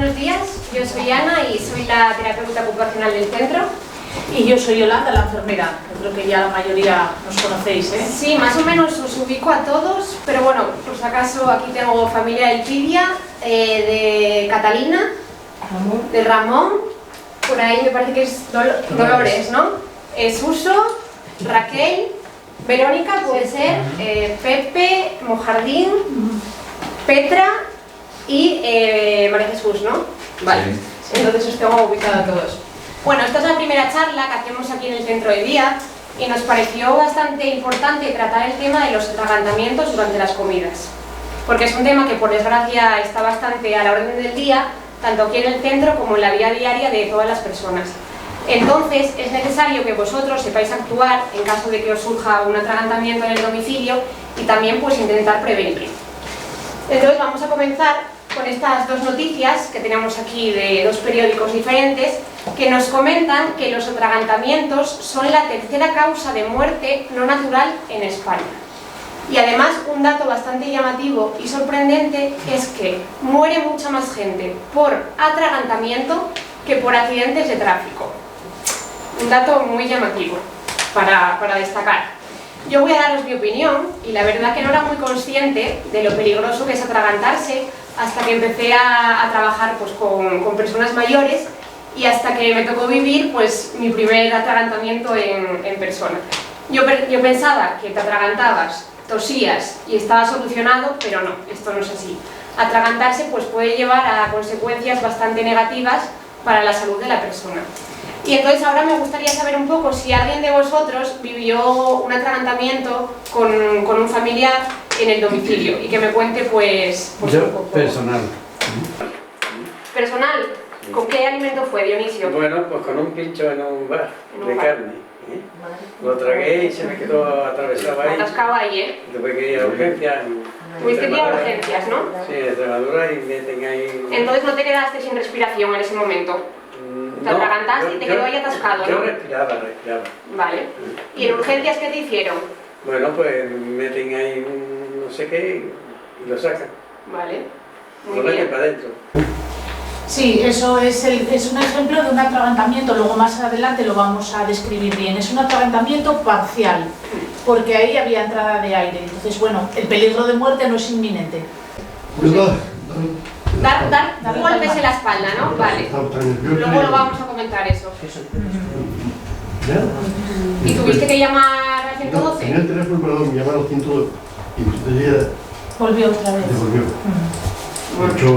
buenos días. Yo soy Ana y soy la terapeuta ocupacional del centro. Y yo soy Yolanda, la enfermera. Creo que ya la mayoría nos conocéis, ¿eh? Sí, más o menos os ubico a todos, pero bueno, por si acaso aquí tengo familia de Elpidia, de Catalina, de Ramón, por ahí me parece que es Dolores, ¿no? Suso, Raquel, Verónica puede ser, Pepe, Mojardín, Petra y María Jesús, ¿no? Vale, sí. Entonces os tengo ubicado a todos. Bueno, esta es la primera charla que hacemos aquí en el centro de día y nos pareció bastante importante tratar el tema de los atragantamientos durante las comidas, porque es un tema que por desgracia está bastante a la orden del día, tanto aquí en el centro como en la vida diaria de todas las personas. Entonces es necesario que vosotros sepáis actuar en caso de que os surja un atragantamiento en el domicilio y también pues intentar prevenirlo. Entonces vamos a comenzar con estas dos noticias que tenemos aquí de dos periódicos diferentes que nos comentan que los atragantamientos son la tercera causa de muerte no natural en España. Y además un dato bastante llamativo y sorprendente es que muere mucha más gente por atragantamiento que por accidentes de tráfico. Un dato muy llamativo para destacar. Yo voy a daros mi opinión y la verdad que no era muy consciente de lo peligroso que es atragantarse hasta que empecé a trabajar pues, con personas mayores y hasta que me tocó vivir pues, mi primer atragantamiento en persona. Yo pensaba que te atragantabas, tosías y estaba solucionado, pero no, esto no es así. Atragantarse pues, puede llevar a consecuencias bastante negativas para la salud de la persona. Y entonces ahora me gustaría saber un poco si alguien de vosotros vivió un atragantamiento con un familiar en el domicilio y que me cuente pues yo, un poco. Personal. ¿Personal? ¿Con qué alimento fue, Dionisio? Bueno, pues con un pincho en un bar de carne. Lo tragué y se me quedó atravesado ahí. Atascado ahí, ¿eh? Tuve que ir a urgencias. Tuviste que ir a urgencias, ¿no? Sí, de Extremadura y meten ahí... Entonces no te quedaste sin respiración en ese momento. Te atragantaste y te quedó ahí atascado, ¿no? Yo respiraba. Vale. ¿Y en urgencias qué te hicieron? Bueno, pues meten ahí un no sé qué y lo sacan. Vale. Muy Lo meten bien. para adentro. Sí, eso es un ejemplo de un atragantamiento, luego más adelante lo vamos a describir bien. Es un atragantamiento parcial, porque ahí había entrada de aire. Entonces, bueno, el peligro de muerte no es inminente. Dar golpes en la espalda, ¿no? Vale. Luego lo vamos a comentar eso. ¿Y tuviste que llamar al 112? Tenía el teléfono, perdón, me llamaron al 112 y entonces Volvió otra vez. devolvió. De hecho,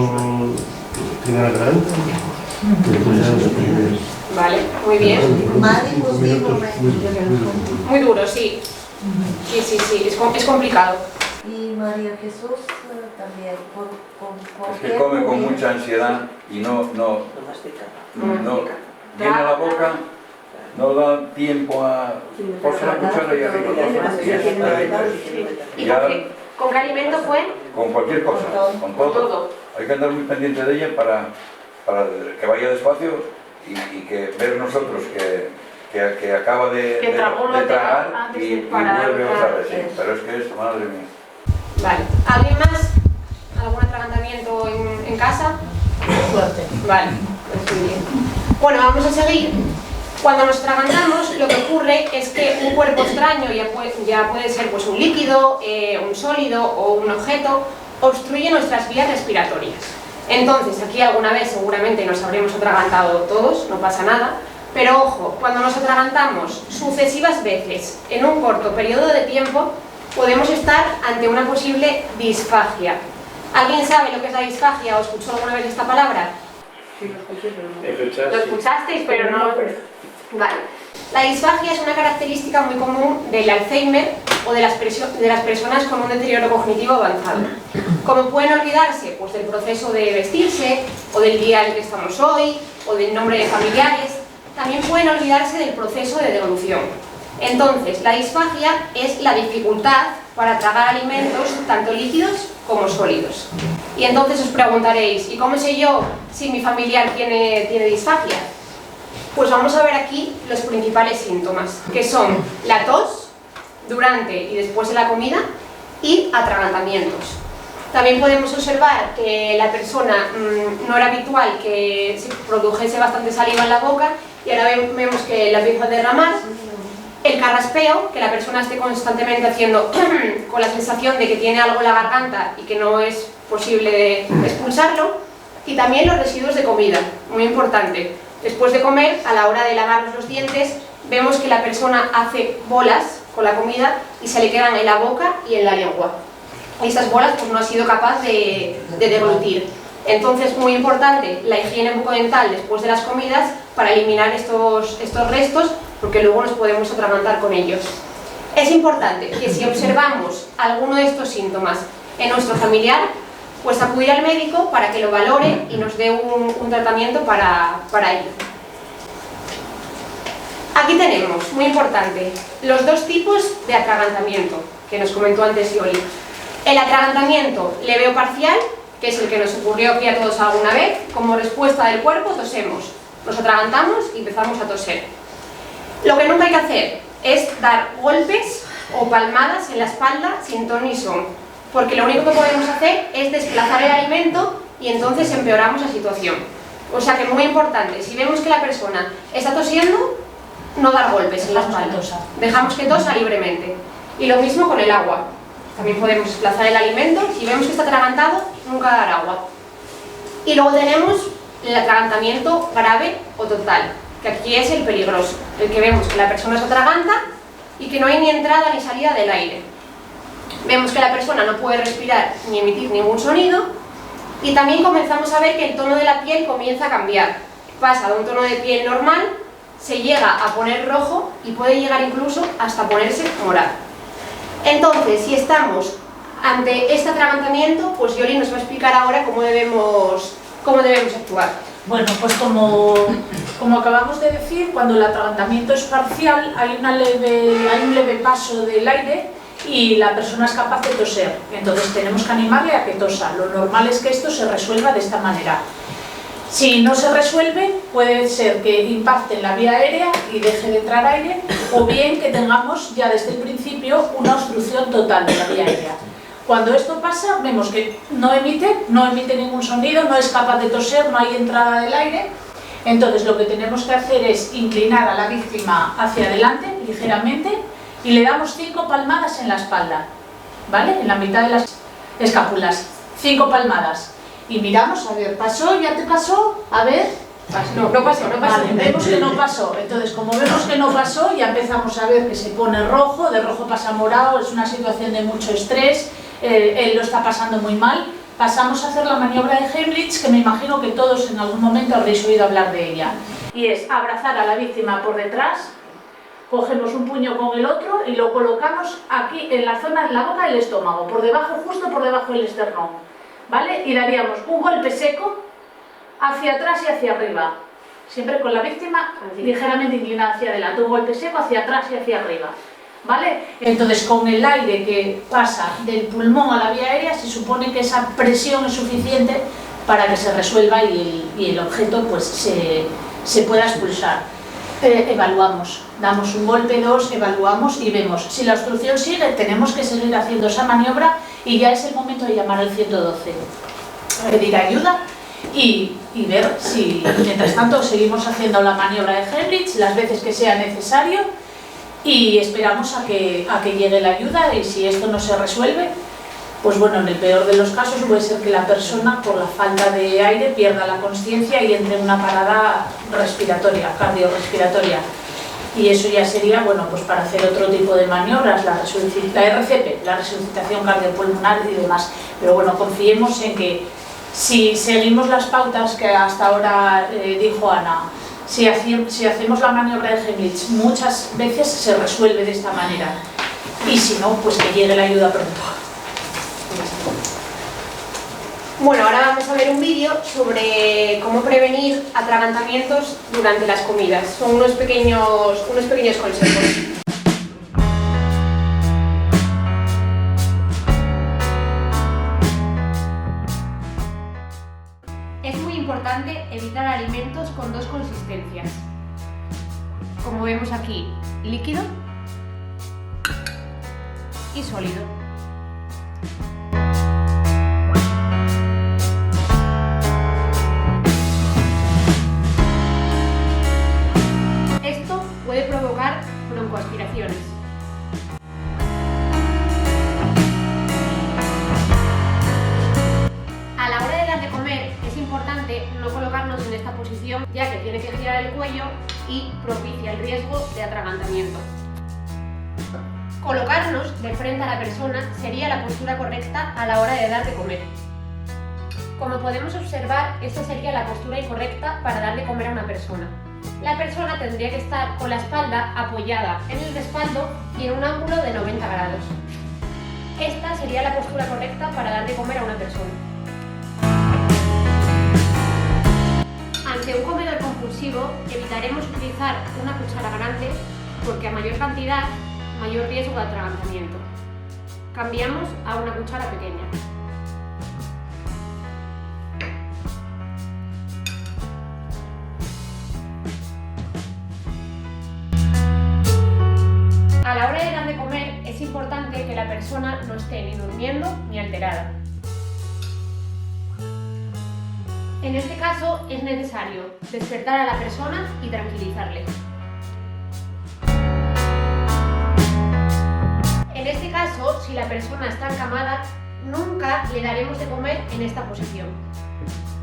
tiene la garganta. Vale, muy bien. Muy duro, sí. Sí, es complicado. Y María Jesús también, Es que come con mucha ansiedad y no llena la boca, no da tiempo a poner la cuchara y arriba. ¿Y con qué alimento fue? Con cualquier cosa, con todo. Hay que andar muy pendiente de ella para que vaya despacio y que ver nosotros que acaba de tragar y vuelve otra vez. Sí. Pero es que es, madre mía. Vale. ¿Alguien más? ¿Algún atragantamiento en casa? Suerte. Vale, pues muy bien. Bueno, vamos a seguir. Cuando nos atragantamos, lo que ocurre es que un cuerpo extraño, ya puede ser pues, un líquido, un sólido o un objeto, obstruye nuestras vías respiratorias. Entonces, aquí alguna vez seguramente nos habremos atragantado todos, no pasa nada, pero ojo, cuando nos atragantamos sucesivas veces en un corto periodo de tiempo, podemos estar ante una posible disfagia. ¿Alguien sabe lo que es la disfagia o escuchó alguna vez esta palabra? Sí, lo escuché, pero no. Lo escuchasteis, pero no... Vale. La disfagia es una característica muy común del Alzheimer o de las personas con un deterioro cognitivo avanzado. Como pueden olvidarse pues, del proceso de vestirse, o del día en el que estamos hoy, o del nombre de familiares, también pueden olvidarse del proceso de deglución. Entonces, la disfagia es la dificultad para tragar alimentos, tanto líquidos como sólidos. Y entonces os preguntaréis, ¿y cómo sé yo si mi familiar tiene disfagia? Pues vamos a ver aquí los principales síntomas, que son la tos durante y después de la comida y atragantamientos. También podemos observar que la persona no era habitual que se produjese bastante saliva en la boca y ahora vemos que la empieza a derramar. El carraspeo, que la persona esté constantemente haciendo con la sensación de que tiene algo en la garganta y que no es posible expulsarlo. Y también los residuos de comida, muy importante. Después de comer, a la hora de lavarnos los dientes, vemos que la persona hace bolas con la comida y se le quedan en la boca y en la lengua. Y estas bolas pues, no ha sido capaz de deglutir. Entonces, muy importante la higiene bucodental después de las comidas para eliminar estos restos, porque luego nos podemos atragantar con ellos. Es importante que si observamos alguno de estos síntomas en nuestro familiar, pues acudir al médico para que lo valore y nos dé un tratamiento para ello. Aquí tenemos, muy importante, los dos tipos de atragantamiento que nos comentó antes Yoli. El atragantamiento leve o parcial, que es el que nos ocurrió aquí a todos alguna vez, como respuesta del cuerpo tosemos, nos atragantamos y empezamos a toser. Lo que nunca hay que hacer es dar golpes o palmadas en la espalda sin ton ni son, porque lo único que podemos hacer es desplazar el alimento y entonces empeoramos la situación. O sea que muy importante, si vemos que la persona está tosiendo, no dar golpes en la espalda, dejamos que tosa libremente. Y lo mismo con el agua, también podemos desplazar el alimento, si vemos que está atragantado, nunca dar agua. Y luego tenemos el atragantamiento grave o total, que aquí es el peligroso, el que vemos que la persona se atraganta y que no hay ni entrada ni salida del aire. Vemos que la persona no puede respirar ni emitir ningún sonido y también comenzamos a ver que el tono de la piel comienza a cambiar. Pasa de un tono de piel normal, se llega a poner rojo y puede llegar incluso hasta ponerse morado. Entonces, si estamos ante este atragantamiento, pues Yoli nos va a explicar ahora cómo debemos actuar. Bueno, pues como acabamos de decir, cuando el atragantamiento es parcial hay un leve paso del aire y la persona es capaz de toser. Entonces tenemos que animarle a que tosa. Lo normal es que esto se resuelva de esta manera. Si no se resuelve, puede ser que impacte en la vía aérea y deje de entrar aire, o bien que tengamos ya desde el principio una obstrucción total de la vía aérea. Cuando esto pasa, vemos que no emite ningún sonido, no es capaz de toser, no hay entrada del aire. Entonces lo que tenemos que hacer es inclinar a la víctima hacia adelante, ligeramente, y le damos 5 palmadas en la espalda, ¿vale? En la mitad de las escápulas, 5 palmadas. Y miramos, a ver, ¿pasó? ¿Ya te pasó? A ver. No pasó. Vale, vemos que no pasó. Entonces, como vemos que no pasó, ya empezamos a ver que se pone rojo, de rojo pasa a morado, es una situación de mucho estrés, él lo está pasando muy mal. Pasamos a hacer la maniobra de Heimlich, que me imagino que todos en algún momento habréis oído hablar de ella. Y es abrazar a la víctima por detrás, cogemos un puño con el otro y lo colocamos aquí en la zona, en la boca del estómago, por debajo, justo por debajo del esternón. ¿Vale? Y daríamos un golpe seco hacia atrás y hacia arriba, siempre con la víctima ligeramente inclinada hacia adelante, un golpe seco hacia atrás y hacia arriba, ¿vale? Entonces con el aire que pasa del pulmón a la vía aérea se supone que esa presión es suficiente para que se resuelva y el objeto pues se pueda expulsar. Evaluamos, damos un golpe, 2, evaluamos y vemos. Si la obstrucción sigue, tenemos que seguir haciendo esa maniobra y ya es el momento de llamar al 112, pedir ayuda y ver si, mientras tanto, seguimos haciendo la maniobra de Heimlich las veces que sea necesario y esperamos a que llegue la ayuda. Y si esto no se resuelve, pues bueno, en el peor de los casos puede ser que la persona, por la falta de aire, pierda la consciencia y entre en una parada respiratoria, cardiorrespiratoria. Y eso ya sería, bueno, pues para hacer otro tipo de maniobras, la RCP, la resucitación cardiopulmonar y demás. Pero bueno, confiemos en que si seguimos las pautas que hasta ahora dijo Ana, si hacemos la maniobra de Heimlich, muchas veces se resuelve de esta manera. Y si no, pues que llegue la ayuda pronto. Bueno, ahora vamos a ver un vídeo sobre cómo prevenir atragantamientos durante las comidas. Son unos pequeños consejos. Es muy importante evitar alimentos con dos consistencias. Como vemos aquí, líquido y sólido. esta posición, ya que tiene que girar el cuello y propicia el riesgo de atragantamiento. Colocarnos de frente a la persona sería la postura correcta a la hora de dar de comer. Como podemos observar, esta sería la postura incorrecta para dar de comer a una persona. La persona tendría que estar con la espalda apoyada en el respaldo y en un ángulo de 90 grados. Esta sería la postura correcta para dar de comer a una persona. Ante un comedor compulsivo, evitaremos utilizar una cuchara grande porque a mayor cantidad, mayor riesgo de atragantamiento. Cambiamos a una cuchara pequeña. A la hora de dar de comer es importante que la persona no esté ni durmiendo ni alterada. En este caso es necesario despertar a la persona y tranquilizarle. En este caso, si la persona está encamada, nunca le daremos de comer en esta posición.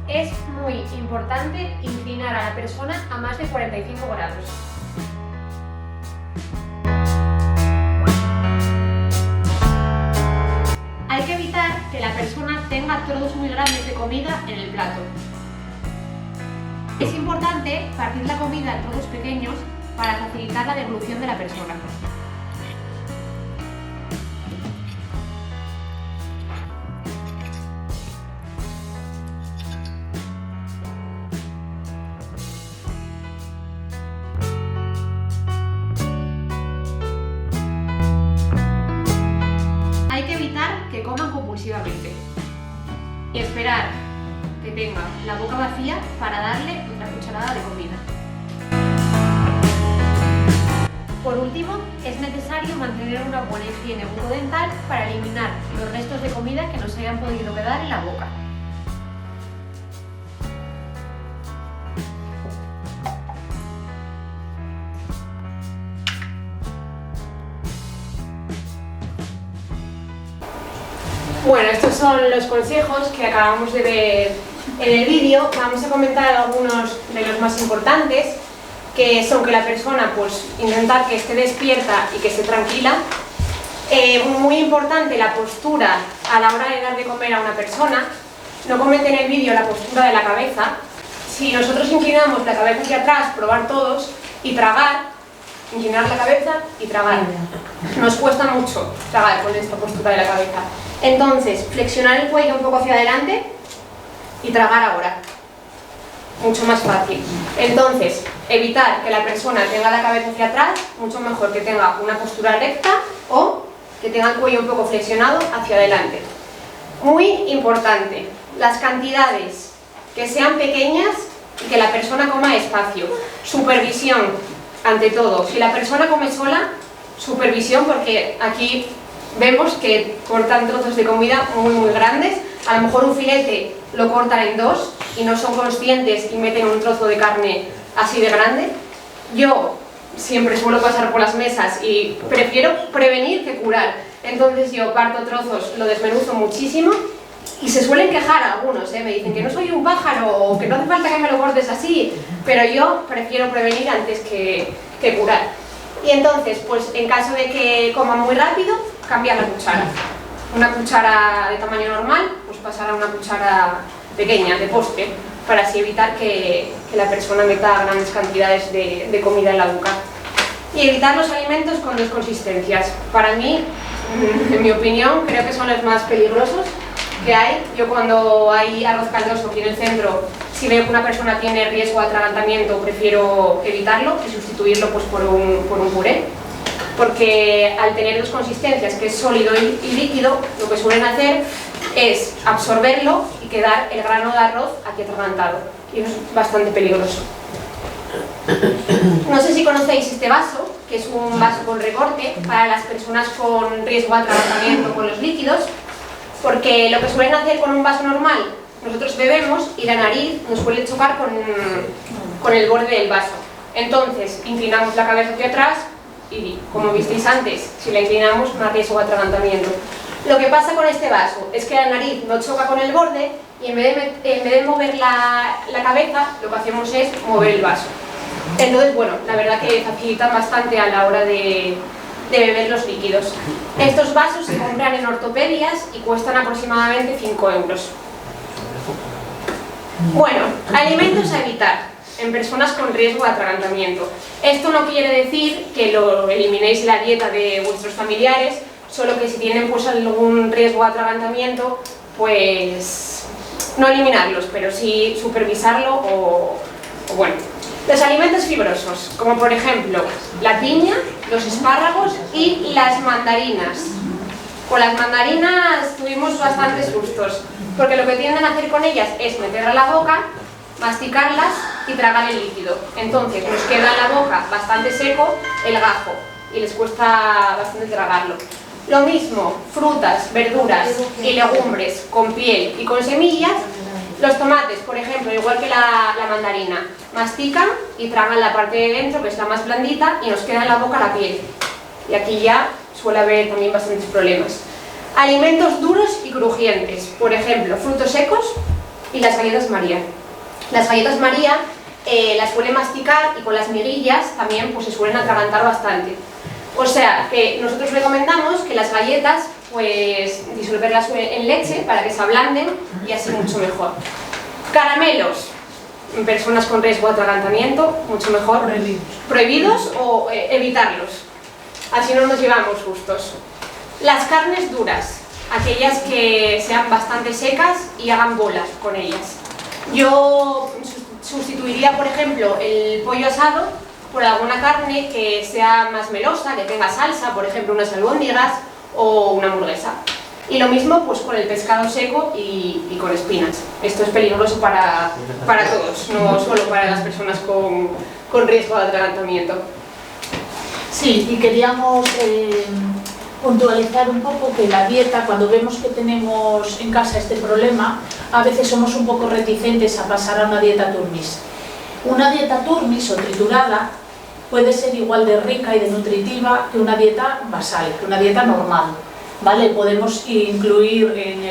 Es muy importante inclinar a la persona a más de 45 grados. Hay que evitar que la persona tenga trozos muy grandes de comida en el plato. Es importante partir la comida en trozos pequeños para facilitar la deglución de la persona. Hay que evitar que coman compulsivamente y esperar que tenga la boca vacía para darle otra cucharada de comida. Por último, es necesario mantener una buena higiene bucodental para eliminar los restos de comida que nos hayan podido quedar en la boca. Bueno, estos son los consejos que acabamos de ver en el vídeo. Vamos a comentar algunos de los más importantes, que son que la persona, pues, intentar que esté despierta y que esté tranquila. Muy importante la postura a la hora de dar de comer a una persona. No comenten en el vídeo la postura de la cabeza. Si nosotros inclinamos la cabeza hacia atrás, probar todos y tragar, inclinar la cabeza y tragar. Nos cuesta mucho tragar con esta postura de la cabeza. Entonces, flexionar el cuello un poco hacia adelante y tragar ahora. Mucho más fácil. Entonces, evitar que la persona tenga la cabeza hacia atrás, mucho mejor que tenga una postura recta o que tenga el cuello un poco flexionado hacia adelante. Muy importante, las cantidades que sean pequeñas y que la persona coma despacio. Supervisión, ante todo. Si la persona come sola, supervisión, porque aquí vemos que cortan trozos de comida muy grandes. A lo mejor un filete lo cortan en dos y no son conscientes y meten un trozo de carne así de grande. Yo siempre suelo pasar por las mesas y prefiero prevenir que curar. Entonces yo parto trozos, lo desmenuzo muchísimo y se suelen quejar algunos, me dicen que no soy un pájaro o que no hace falta que me lo cortes así, pero yo prefiero prevenir antes que curar. Y entonces, pues en caso de que coman muy rápido, cambiar la cuchara. Una cuchara de tamaño normal, pues pasar a una cuchara pequeña, de postre, para así evitar que la persona meta grandes cantidades de comida en la boca. Y evitar los alimentos con dos consistencias. Para mí, en mi opinión, creo que son los más peligrosos que hay. Yo cuando hay arroz caldoso aquí en el centro, si veo que una persona tiene riesgo de atragantamiento, prefiero evitarlo y sustituirlo pues, por un puré. Porque al tener dos consistencias, que es sólido y líquido, lo que suelen hacer es absorberlo y quedar el grano de arroz aquí atragantado. Y eso es bastante peligroso. No sé si conocéis este vaso, que es un vaso con recorte para las personas con riesgo de atragantamiento con los líquidos, porque lo que suelen hacer con un vaso normal, nosotros bebemos y la nariz nos suele chocar con el borde del vaso. Entonces, inclinamos la cabeza hacia atrás y, como visteis antes, si la inclinamos, más riesgo de atragantamiento. Lo que pasa con este vaso es que la nariz no choca con el borde y en vez de mover la cabeza, lo que hacemos es mover el vaso. Entonces, bueno, la verdad que facilitan bastante a la hora de beber los líquidos. Estos vasos se compran en ortopedias y cuestan aproximadamente 5 euros. Bueno, alimentos a evitar en personas con riesgo de atragantamiento. Esto no quiere decir que lo eliminéis de la dieta de vuestros familiares, solo que si tienen pues algún riesgo de atragantamiento, pues no eliminarlos, pero sí supervisarlo o bueno. Los alimentos fibrosos, como por ejemplo la piña, los espárragos y las mandarinas. Con las mandarinas tuvimos bastantes sustos, porque lo que tienden a hacer con ellas es meterla a la boca, masticarlas y tragar el líquido. Entonces nos queda en la boca bastante seco el gajo y les cuesta bastante tragarlo. Lo mismo, frutas, verduras y legumbres con piel y con semillas. Los tomates, por ejemplo, igual que la mandarina, mastican y tragan la parte de dentro, que es la más blandita, y nos queda en la boca la piel. Y aquí ya suele haber también bastantes problemas. Alimentos duros y crujientes, por ejemplo, frutos secos y las galletas María. Las galletas María las suelen masticar y con las miguillas también pues, se suelen atragantar bastante. O sea, que nosotros recomendamos que las galletas pues disolverlas en leche para que se ablanden y así mucho mejor. Caramelos, en personas con riesgo de atragantamiento, mucho mejor. Prohibidos o evitarlos, así no nos llevamos sustos. Las carnes duras, aquellas que sean bastante secas y hagan bolas con ellas. Yo sustituiría, por ejemplo, el pollo asado por alguna carne que sea más melosa, que tenga salsa, por ejemplo unas albóndigas o una hamburguesa. Y lo mismo pues con el pescado seco y con espinas. Esto es peligroso para todos, no solo para las personas con riesgo de atragantamiento. Sí, y queríamos puntualizar un poco que la dieta, cuando vemos que tenemos en casa este problema, a veces somos un poco reticentes a pasar a una dieta turmis. Una dieta turmis o triturada puede ser igual de rica y de nutritiva que una dieta basal, que una dieta normal. ¿Vale? Podemos incluir en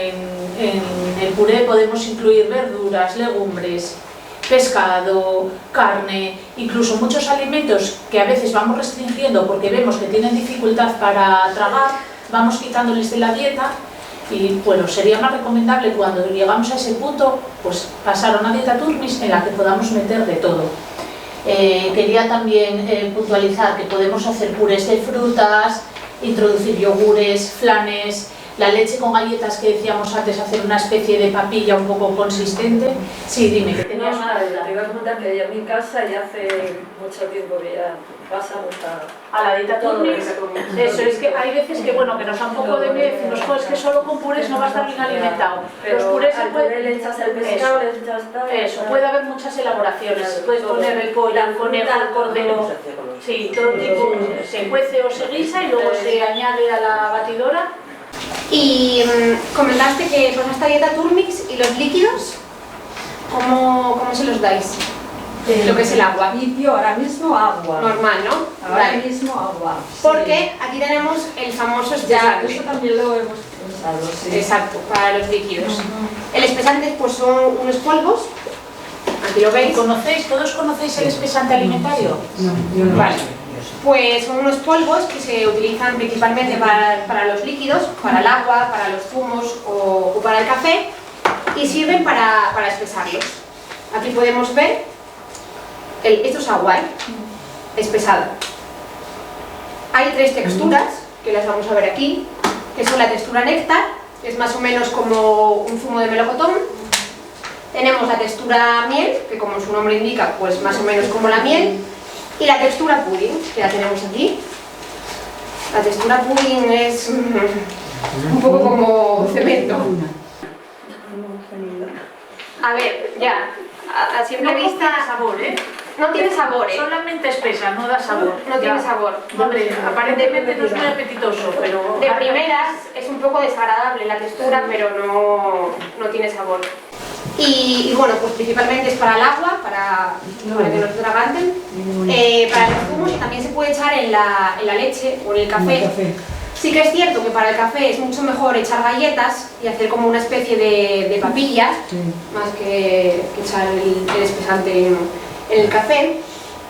el puré, podemos incluir verduras, legumbres, pescado, carne, incluso muchos alimentos que a veces vamos restringiendo porque vemos que tienen dificultad para tragar, vamos quitándoles de la dieta y bueno, sería más recomendable cuando llegamos a ese punto pues pasar a una dieta turmis en la que podamos meter de todo. Quería también puntualizar que podemos hacer purés de frutas, introducir yogures, flanes, la leche con galletas que decíamos antes, hacer una especie de papilla un poco consistente. Sí, dime, que tenías una duda. Te iba a comentar que ya en mi casa ya hace mucho tiempo que ya pasamos a la dieta turmis. Eso, es que hay veces que bueno, que nos da un poco de miedo y decimos, pues que solo con purés no va a estar bien alimentado. Los purés se pueden... le echas el pescado, le echas tal... Eso, puede haber muchas elaboraciones. Puedes poner el pollo, el conejo, el cordero... Sí, todo tipo, se cuece o se guisa y luego se añade a la batidora. Y comentaste que pues esta dieta turmix y los líquidos, ¿cómo se los dais? Lo que es el agua. Limpio, ahora mismo agua. Normal, ¿no? Ahora mismo agua. Porque aquí tenemos el famoso espesante. Ya, eso también lo hemos usado, sí. Exacto, para los líquidos. El espesante pues son unos polvos, aquí lo veis. ¿Todos conocéis el espesante alimentario? No, yo no. Vale. Pues son unos polvos que se utilizan principalmente para los líquidos, para el agua, para los zumos o para el café y sirven para espesarlos. Aquí podemos ver, esto es agua, espesada. Hay tres texturas, que las vamos a ver aquí, que son la textura néctar, que es más o menos como un zumo de melocotón. Tenemos la textura miel, que como su nombre indica, pues más o menos como la miel. Y la textura pudding, que la tenemos aquí. La textura pudding es un poco como cemento. A ver, ya, a simple vista... No tiene sabor, ¿eh? No tiene sabor, ¿eh? Solamente espesa, no da sabor. No tiene sabor. Hombre, aparentemente no es muy apetitoso, pero... De primeras es un poco desagradable la textura, pero no tiene sabor. Y bueno, pues principalmente es para el agua, para que no se atraganten, para los zumos y también se puede echar en la leche o en el café. Si Sí que es cierto que para el café es mucho mejor echar galletas y hacer como una especie de papilla, más que echar el espesante en el café.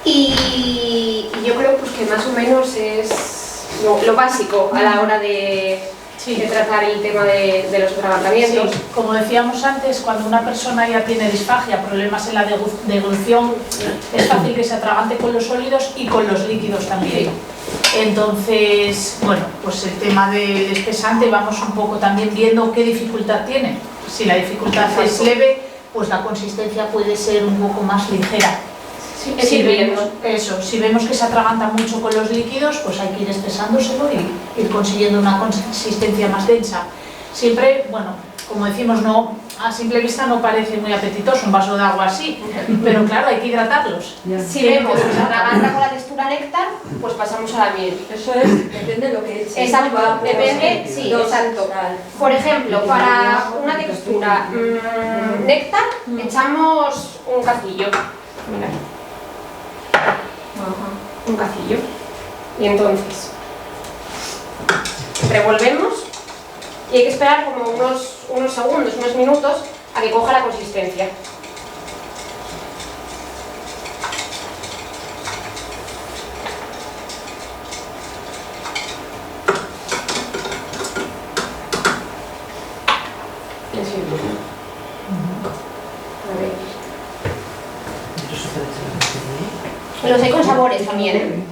Y yo creo pues, que más o menos es lo básico a la hora de tratar el tema de los atragantamientos. Sí, como decíamos antes, cuando una persona ya tiene disfagia, problemas en la deglución, es fácil que se atragante con los sólidos y con los líquidos también. Entonces, bueno, pues el tema del espesante vamos un poco también viendo qué dificultad tiene. Si la dificultad es leve, pues la consistencia puede ser un poco más ligera. Si vemos que se atraganta mucho con los líquidos, pues hay que ir espesándoselo y ir consiguiendo una consistencia más densa. Siempre, bueno, como decimos, no, a simple vista no parece muy apetitoso un vaso de agua así, pero claro, hay que hidratarlos. Si vemos que se atraganta con la textura néctar, pues pasamos a la miel. Eso es, depende de lo que eches. Exacto, depende, sí, exacto. Por ejemplo, para una textura néctar, echamos un cacillo. Mirad. Un cacillo. Y entonces revolvemos y hay que esperar como unos segundos, unos minutos a que coja la consistencia. Los hay con sabores también, ¿eh?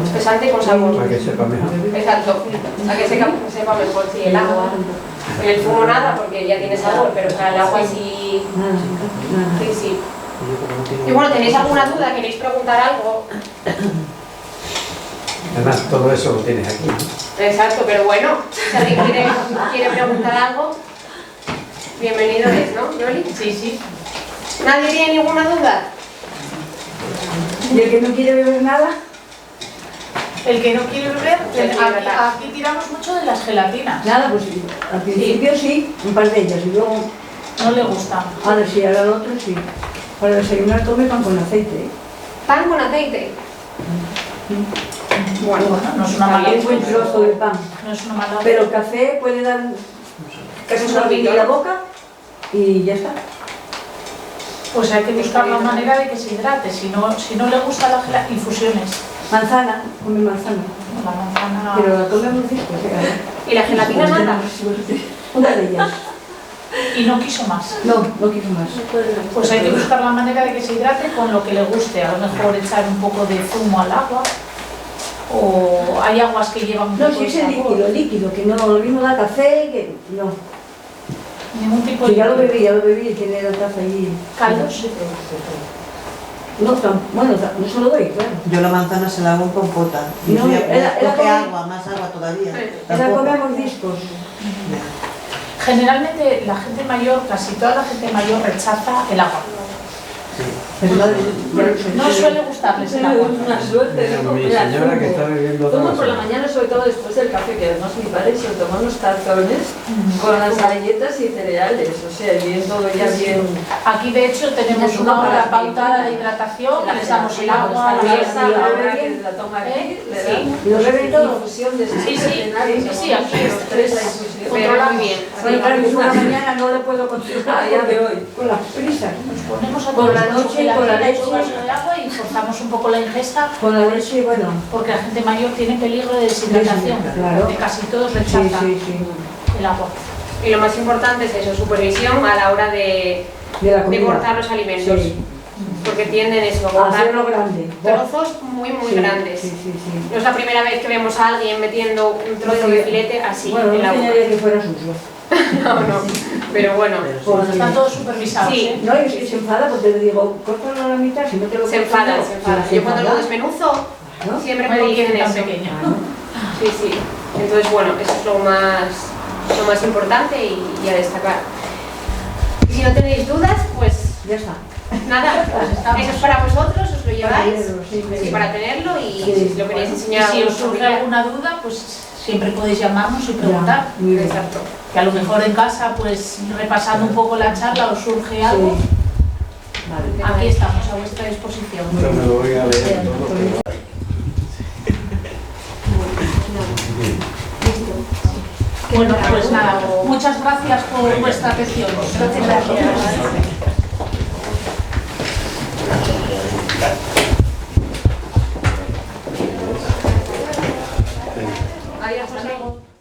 Espesante con sabor. Para que sepa mejor. Exacto, para que sepa mejor, sí, el agua. En el zumo nada, porque ya tiene sabor, pero para el agua sí. Sí. Y bueno, ¿tenéis alguna duda? ¿Queréis preguntar algo? Además, todo eso lo tienes aquí, ¿no? Exacto, pero bueno, si alguien quiere preguntar algo, bienvenido es, ¿no, Yoli? Sí. ¿Nadie tiene ninguna duda? ¿Y el que no quiere beber nada? El que no quiere beber, aquí tiramos mucho de las gelatinas. Nada, pues al principio sí, un par de ellas, y luego... No le gusta. Ahora sí, ahora lo otro sí. Para desayunar tome pan con aceite, ¿eh? ¿Pan con aceite? Bueno, no es una mala Un buen trozo de pan. No es una mala. Pero el café puede dar casi una orilla en la boca y ya está. Pues hay que buscar la manera de que se hidrate, si no le gusta la gelatina, infusiones. Manzana, come manzana. La manzana... Pero la comemos después, ¿Y la gelatina nata? Una de ellas. Y no quiso más. No quiso más. Pues hay que buscar la manera de que se hidrate con lo que le guste. A lo mejor echar un poco de zumo al agua. O hay aguas que llevan un No, poco si de es el sabor. líquido, que no, lo mismo da café, que no. Ningún tipo Sí, de... ya lo bebí, tiene la taza allí. ¿Caldos? No, bueno, no se lo doy, claro. Yo la manzana se la hago en compota. Y No, coge agua, más agua todavía. Esa comemos discos. Generalmente la gente mayor, casi toda la gente mayor rechaza el agua. No suele gustarles el agua. Una suerte, ¿no? Mi señora que está bebiendo Tomo todo por la mañana, sobre todo después del café, que además mi padre se toma unos cartones con las galletas y cereales, o sea, bien todo ya bien... Aquí de hecho tenemos una hora pautada de hidratación, les damos el agua, la mesa, mesa, que la toma aquí, le Sí. damos ¿Y lo beben todo? infusión de Sí, aquí los tres la infusión. Pero muy bien. Bueno, claro, yo por la mañana no le puedo controlar. Ah, ya de hoy. Con las prisas. Nos ponemos a Por la tomar noche y por la leche. un vaso de agua y forzamos un poco la ingesta Con la leche, bueno. porque la gente mayor tiene peligro de deshidratación, Claro. porque casi todos rechazan Sí. el agua. Y lo más importante es eso, supervisión a la hora de De la comida. cortar los alimentos. Sí. Porque tienden eso, a A cortar hacerlo grande. trozos muy Sí, grandes. Sí. No es la primera vez que vemos a alguien metiendo un trozo de filete así Bueno, en no la boca. enseñaría que fuera sucio. No, pero bueno, Porque- Están todos supervisados. Sí. ¿eh? No, y es que se enfada porque le digo, córtalo a la mitad, si no te lo se corto enfada, yo. se enfada. Sí, Yo cuando lo enfada. desmenuzo, ¿No? siempre No me lo dicen quieren tan eso. pequeño. Sí. Entonces, bueno, eso es lo más importante y a destacar. Y si no tenéis dudas, pues Ya está. nada, eso es para vosotros, os lo lleváis, Sí. sí, para tenerlo y Sí. si lo queréis Y enseñar a si os vuestro surge familiar. alguna duda, pues siempre podéis llamarnos y preguntar. Muy bien. Exacto. Que a lo mejor en casa, pues repasando un poco la charla, os surge algo. Vale. Aquí estamos a vuestra disposición. Yo me lo voy a leer todo. Bien. Bueno, pues nada, muchas gracias por vuestra atención. Gracias. Adiós, hasta luego.